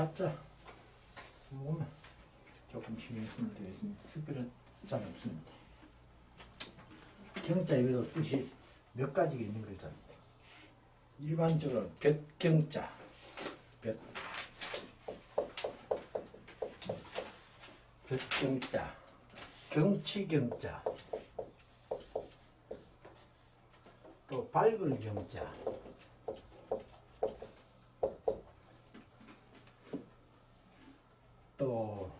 자자 요거만 조금 신경 쓰면 되겠습니다. 특별한 잘 없습니다. 경자 이것도 뜻이 몇 가지가 있는 글자입니다. 일반적으로 볕경자, 볕경자, 경치경자, 또 밝을 경자, 또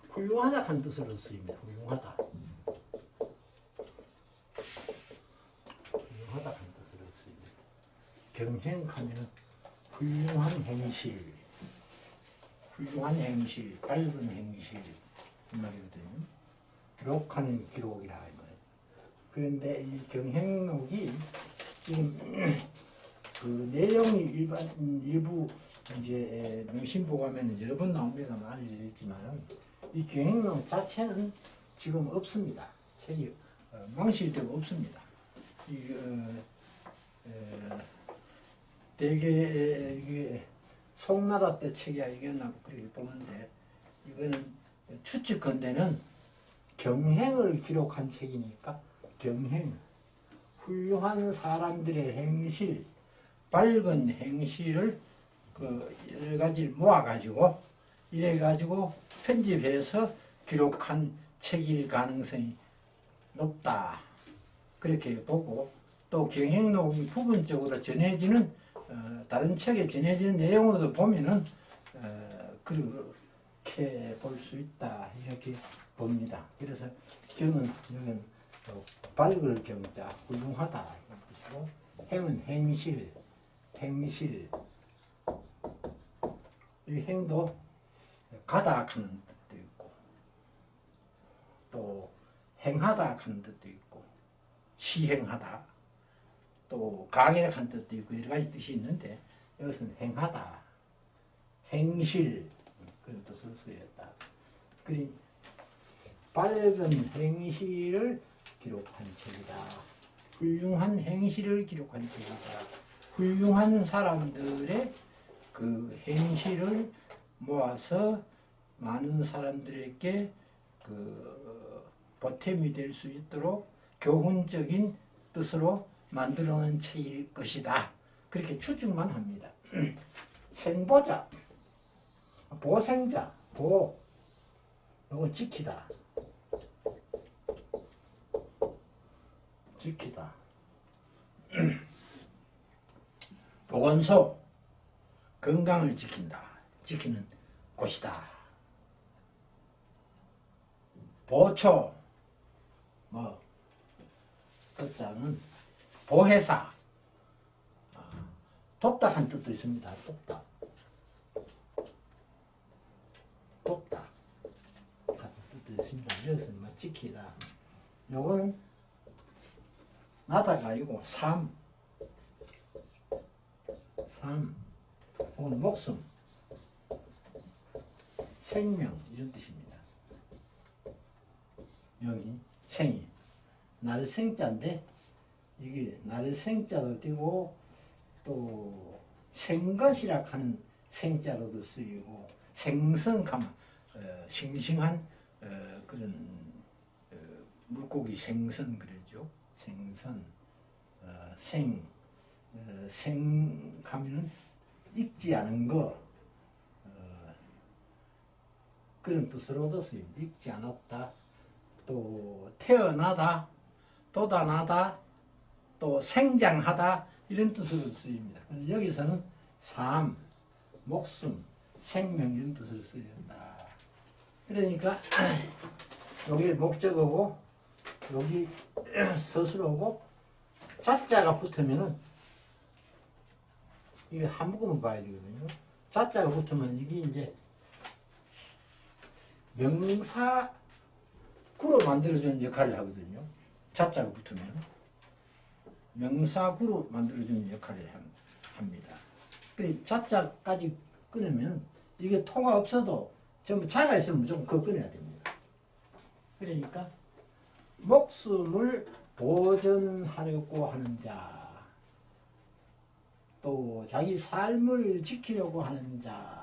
훌륭하다 한 뜻으로 쓰입니다. 훌륭하다. 훌륭하다 한 뜻으로 쓰입니다. 경행하면 훌륭한 행실, 훌륭한 행실, 밝은 행실 이 말이거든요. 기록하는 기록이라 이 말이에요. 그런데 이 경행록이 지금 그 내용이 일부 이제 명심보감에는 여러 번 나옵니다만 알려졌지만 이 경행록 자체는 지금 없습니다. 책이 망실되고 없습니다. 대개 이게 송나라 때 책이 아니겠나 그렇게 보는데 이거는 추측컨대는 경행을 기록한 책이니까 경행, 훌륭한 사람들의 행실, 밝은 행실을 그 여러 가지를 모아가지고 이래가지고 편집해서 기록한 책일 가능성이 높다. 그렇게 보고 또 경행록이 부분적으로 전해지는 다른 책에 전해지는 내용으로도 보면은 그렇게 볼 수 있다 이렇게 봅니다. 그래서 경은 여기는 밝을 경자 훌륭하다 이런 뜻이고 행은 행실, 행실 이 행도 가다 하는 뜻도 있고 또 행하다 하는 뜻도 있고 시행하다 또 강행한 뜻도 있고 여러 가지 뜻이 있는데 이것은 행하다, 행실 그런 뜻을 쓰였다. 그리 밝은 행실을 기록한 책이다. 훌륭한 행실을 기록한 책이다. 훌륭한 사람들의 그 행실을 모아서 많은 사람들에게 그 보탬이 될 수 있도록 교훈적인 뜻으로 만들어놓은 책일 것이다. 그렇게 추측만 합니다. 생보자, 보생자, 보, 이건 지키다. 지키다. 보건소, 건강을 지킨다. 지키는 곳이다. 보초, 뜻자는 보혜사, 돕다 한 뜻도 있습니다. 돕다. 돕다 한 뜻도 있습니다. 이것은 지키다. 요건 나다가 아니고 삶, 혹은 목숨, 생명 이런 뜻입니다. 여기 생이 날생자인데 이게 날생자도 되고 또 생것이라 하는 생자로도 쓰이고 생선하면 싱싱한 그런 물고기 생선 그러죠. 생선, 생하면은 익지 않은 거 그런 뜻으로도 쓰입니다. 익지 않았다. 또 태어나다, 돋아나다, 또 생장하다 이런 뜻으로 쓰입니다. 여기서는 삶, 목숨, 생명 이런 뜻을 쓰인다. 그러니까 여기 목적어고 여기 서술어고 자자가 붙으면은 이게 한 묶음을 봐야 되거든요. 자자가 붙으면 이게 이제 명사구로 만들어주는 역할을 하거든요. 자자가 붙으면 명사구로 만들어주는 역할을 합니다. 그 자자까지 끊으면 이게 통화 없어도 전부 자가 있으면 무조건 그거 끊어야 됩니다. 그러니까 목숨을 보전하려고 하는 자, 또 자기 삶을 지키려고 하는 자.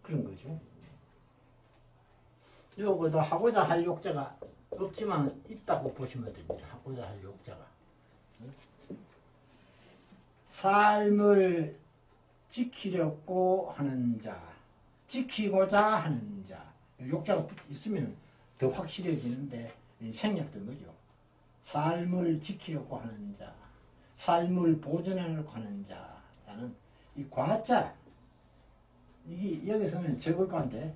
그런 거죠. 요거도 하고자 할 욕자가 없지만 있다고 보시면 됩니다. 하고자 할 욕자가. 삶을 지키려고 하는 자, 지키고자 하는 자. 욕자가 있으면 더 확실해지는데 생략된 거죠. 삶을 지키려고 하는 자, 삶을 보존하려고 하는 자는 이 과자, 이게 여기서는 적을관데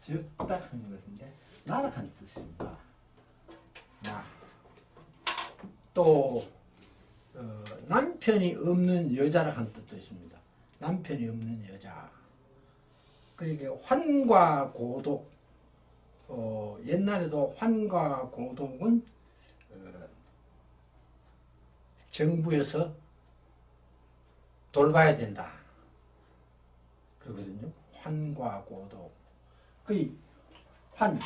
적다하는 것인데 나락한 뜻입니다. 또 남편이 없는 여자라는 뜻도 있습니다. 남편이 없는 여자. 그러니까 환과 고독. 옛날에도 환과 고독은 정부에서 돌봐야 된다. 그러거든요. 환과 고독. 그 환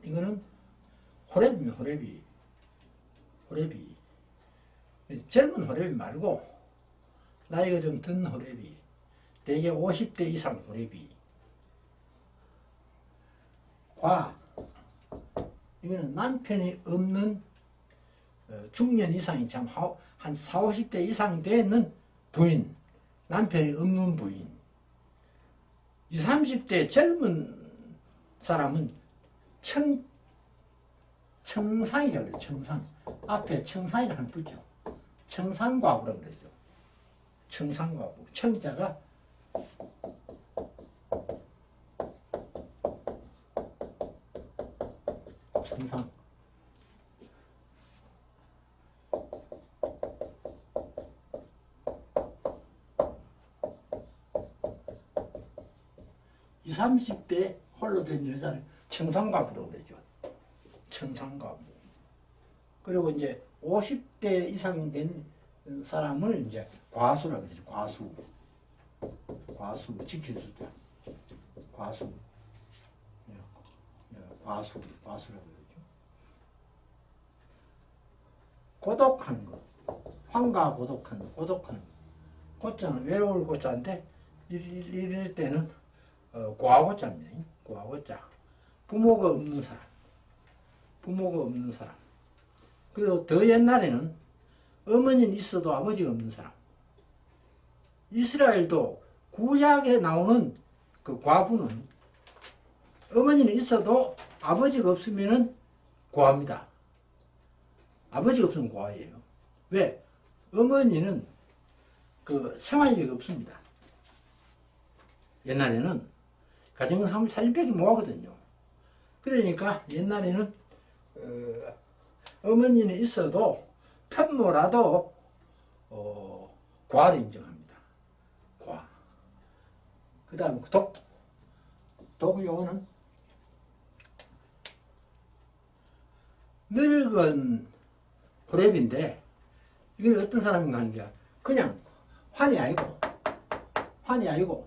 이거는 호랩입니다. 호랩이 젊은 호랩이 말고 나이가 좀 든 호랩이 대개 50대 이상 호랩이 과 이거는 남편이 없는 중년 이상이 참 한 4, 50대 이상 되는 부인, 남편이 없는 부인. 20, 30대 젊은 사람은 청상이라고 그래요. 청상. 앞에 청상이라고 하는 뜻이죠. 청상과부라고 그러죠. 청상과부. 청자가 청상. 이 30대 홀로 된 여자를 청상과부라고 그러죠. 청상과부. 그리고 이제 50대 이상 된 사람을 이제 과수라고 그러죠. 과수 지켜주죠. 과수라고 그러죠. 고독한 것. 환과 고독한 것. 고자는 외로울 고자인데 이럴 때는 고아고자입니다. 고아고자. 부모가 없는 사람. 그리고 더 옛날에는 어머니는 있어도 아버지가 없는 사람. 이스라엘도 구약에 나오는 그 과부는 어머니는 있어도 아버지가 없으면 고아입니다. 아버지가 없으면 고아예요. 왜? 어머니는 그 생활력이 없습니다. 옛날에는 가정상을 살림벽이 뭐하거든요. 그러니까 옛날에는 어머니는 있어도 편모라도 과를 인정합니다. 과. 그 다음 독요는 늙은 호랩인데 이건 어떤 사람인가 하는 게 그냥 환이 아니고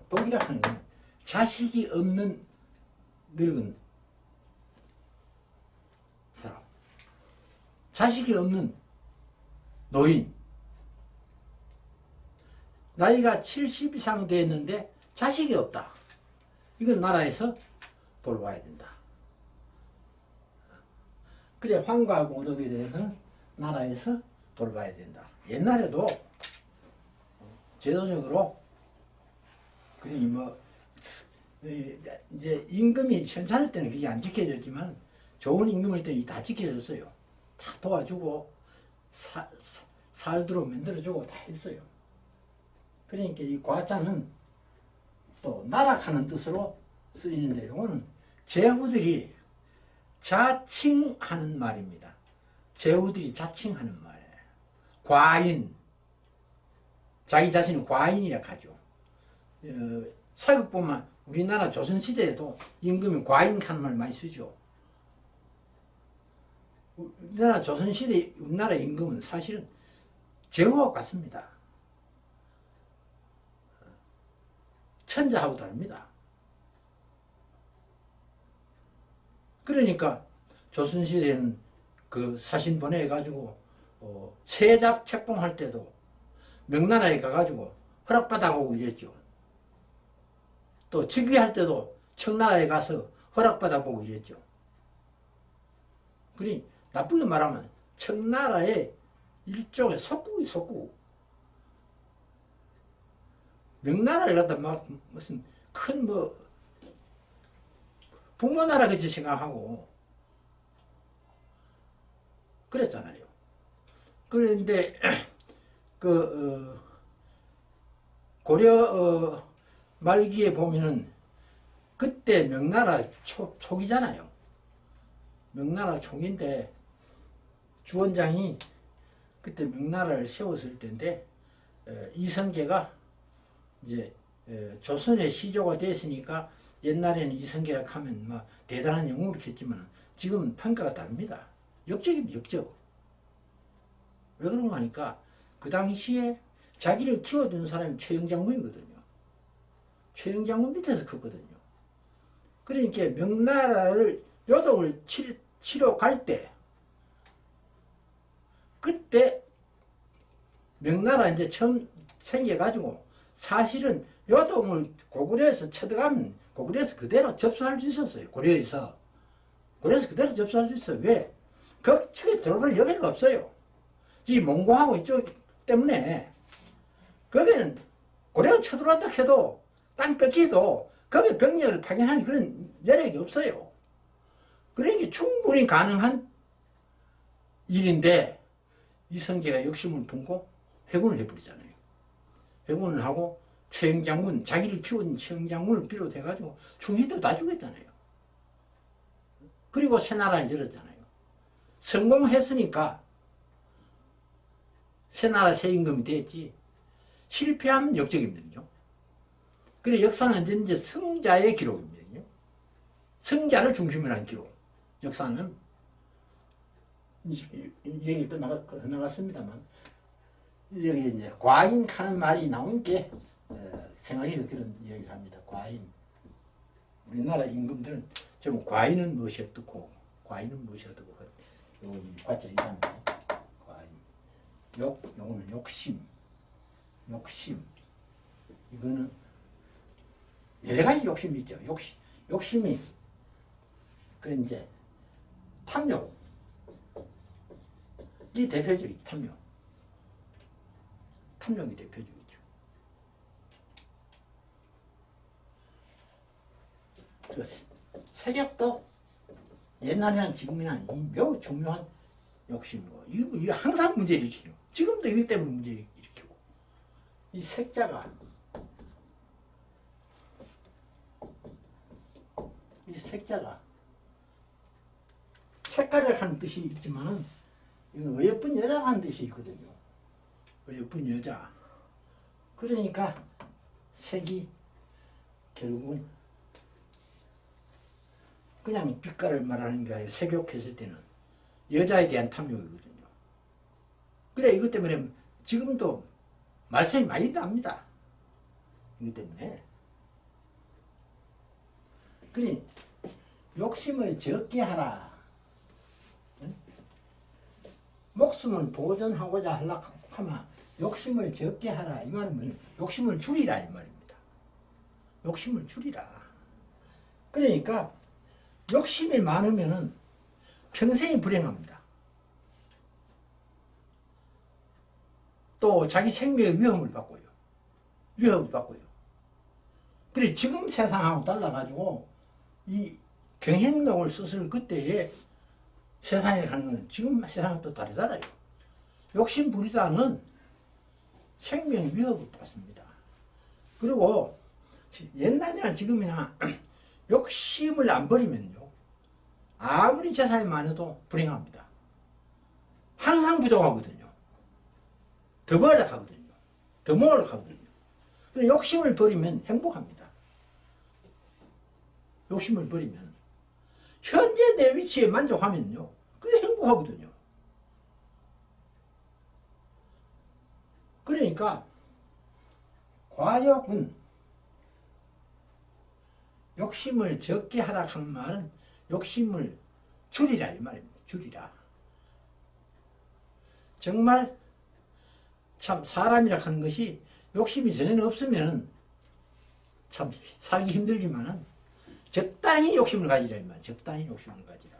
독이라 하는 건 자식이 없는 늙은 사람. 자식이 없는 노인. 나이가 70 이상 됐는데 자식이 없다. 이건 나라에서 돌봐야 된다. 그래 환과 고독에 대해서는 나라에서 돌봐야 된다. 옛날에도 제도적으로 그러니 이제 임금이 현찮을 때는 그게 안 지켜졌지만 좋은 임금일 때는 다 지켜졌어요. 다 도와주고 살도록 만들어주고 다 했어요. 그러니까 이 과자는 또 나락하는 뜻으로 쓰이는데 이거는 제후들이 자칭하는 말입니다. 제후들이 자칭하는 말. 과인. 자기 자신은 과인이라고 하죠. 사극 보면 우리나라 조선시대에도 임금이 과인 하는 말 많이 쓰죠. 우리나라 조선시대 우리나라 임금은 사실은 제후와 같습니다. 천자하고 다릅니다. 그러니까 조선시대에는 그 사신 보내가지고 세잡 책봉할 때도 명나라에 가가지고 허락받아오고 이랬죠. 또 즉위할 때도 청나라에 가서 허락받아보고 이랬죠. 그러니 나쁘게 말하면 청나라의 일종의 속국이. 명나라를 갖다 막 무슨 큰 부모나라 같이 생각하고 그랬잖아요. 그런데 고려 말기에 보면은 그때 명나라 초기잖아요. 명나라 초기인데 주원장이 그때 명나라를 세웠을 때인데 이성계가 이제 조선의 시조가 됐으니까 옛날에는 이성계라 하면 막 대단한 영웅을 했지만 지금은 평가가 다릅니다. 역적입니다. 역적. 왜 그런가 하니까 그 당시에 자기를 키워준 사람이 최영장군이거든요. 최영장군 밑에서 컸거든요. 그러니까 명나라를 요동을 치러 갈 때 그때 명나라 이제 처음 생겨가지고 사실은 요동을 고구려에서 쳐들어가면 고구려에서 그대로 접수할 수 있었어요. 고려에서 그대로 접수할 수 있어요. 왜? 거기에 들어올 여기가 없어요. 이 몽고하고 이쪽 때문에 거기는 고려가 쳐들어왔다 해도 땅 뺏기도 거기에 병력을 파견하는 그런 여력이 없어요. 그러니까 충분히 가능한 일인데 이성계가 욕심을 품고 회군을 해버리잖아요. 회군을 하고 최영장군, 자기를 키운 최영장군을 비롯해가지고 중위도 다 죽였잖아요. 그리고 새 나라를 열었잖아요. 성공했으니까 새 나라 새 임금이 됐지. 실패하면 역적입니다. 그래서 역사는 언제든지 승자의 기록입니다. 승자를 중심으로 한 기록. 역사는 얘기 또 나갔습니다만 여기 이제 과인 하는 말이 나온 게 생각해서 그런 얘기를 합니다. 과인. 우리나라 임금들은 좀 과인은 무엇이 어떻고 과인은 무엇이 어떻고 요 과자 이랍니다. 과인. 요거는 욕심. 이거는 여러 가지 욕심이 있죠. 욕심이 그 이제 탐욕. 이 대표적인 탐욕. 탐욕이 대표적이죠. 그 세력도 옛날이나 지금이나 매우 중요한 욕심이고 이거 항상 문제를 일으키고 지금도 이것 때문에 문제를 일으키고 이 색자가 색깔을 하는 뜻이 있지만은 이건 어여쁜 여자가 하는 뜻이 있거든요. 어여쁜 여자. 그러니까 색이 결국은 그냥 빛깔을 말하는 게 아니라 색욕했을 때는 여자에 대한 탐욕이거든요. 그래 이것 때문에 지금도 말썽이 많이 납니다. 이것 때문에. 그러니 욕심을 적게 하라. 응? 목숨을 보존하고자 하려고 하면 욕심을 적게 하라. 이 말은 욕심을 줄이라 이 말입니다. 욕심을 줄이라. 그러니까 욕심이 많으면은 평생이 불행합니다. 또 자기 생명의 위험을 받고요. 그래 지금 세상하고 달라가지고 이 경행록을 썼을 그때의 세상에 가는 건 지금 세상은 또 다르잖아요. 욕심 부리다는 생명의 위협을 받습니다. 그리고 옛날이나 지금이나 욕심을 안 버리면요. 아무리 재산이 많아도 불행합니다. 항상 부족하거든요. 더 벌려고 하거든요. 더 모으려고 하거든요. 욕심을 버리면 행복합니다. 욕심을 버리면 현재 내 위치에 만족하면요. 그게 행복하거든요. 그러니까 과욕은 욕심을 적게 하라 한 말은 욕심을 줄이라 이 말입니다. 줄이라. 정말 참 사람이라 하는 것이 욕심이 전혀 없으면 참 살기 힘들지만은 적당히 욕심을 가지라 이 말. 적당히 욕심을 가지라.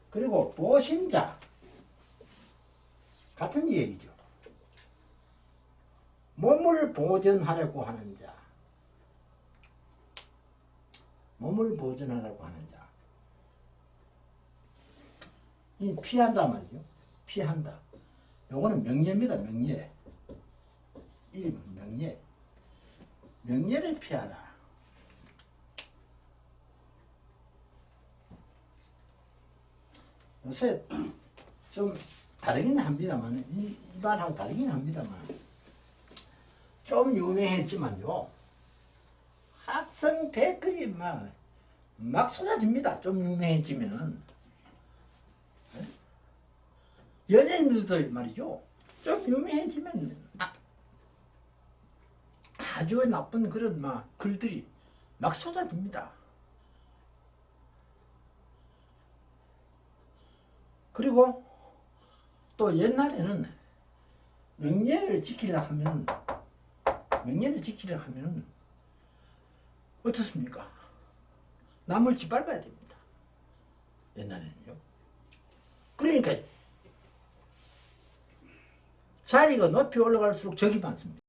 그리고 보신자 같은 얘기죠. 몸을 보존하려고 하는 자. 몸을 보존하려고 하는 자. 이 피한다 말이죠. 피한다. 요거는 명예입니다. 명예. 이 명예. 명예를 피하라. 요새 좀 다르긴 합니다만, 이 말하고 다르긴 합니다만, 좀 유명했지만요. 학생 댓글이 막 쏟아집니다. 좀 유명해지면은. 연예인들도 말이죠. 좀 유명해지면 아주 나쁜 그런 글들이 막 쏟아집니다. 그리고 또 옛날에는 명예를 지키려 하면 어떻습니까? 남을 짓밟아야 됩니다. 옛날에는요. 그러니까 자리가 높이 올라갈수록 적이 많습니다.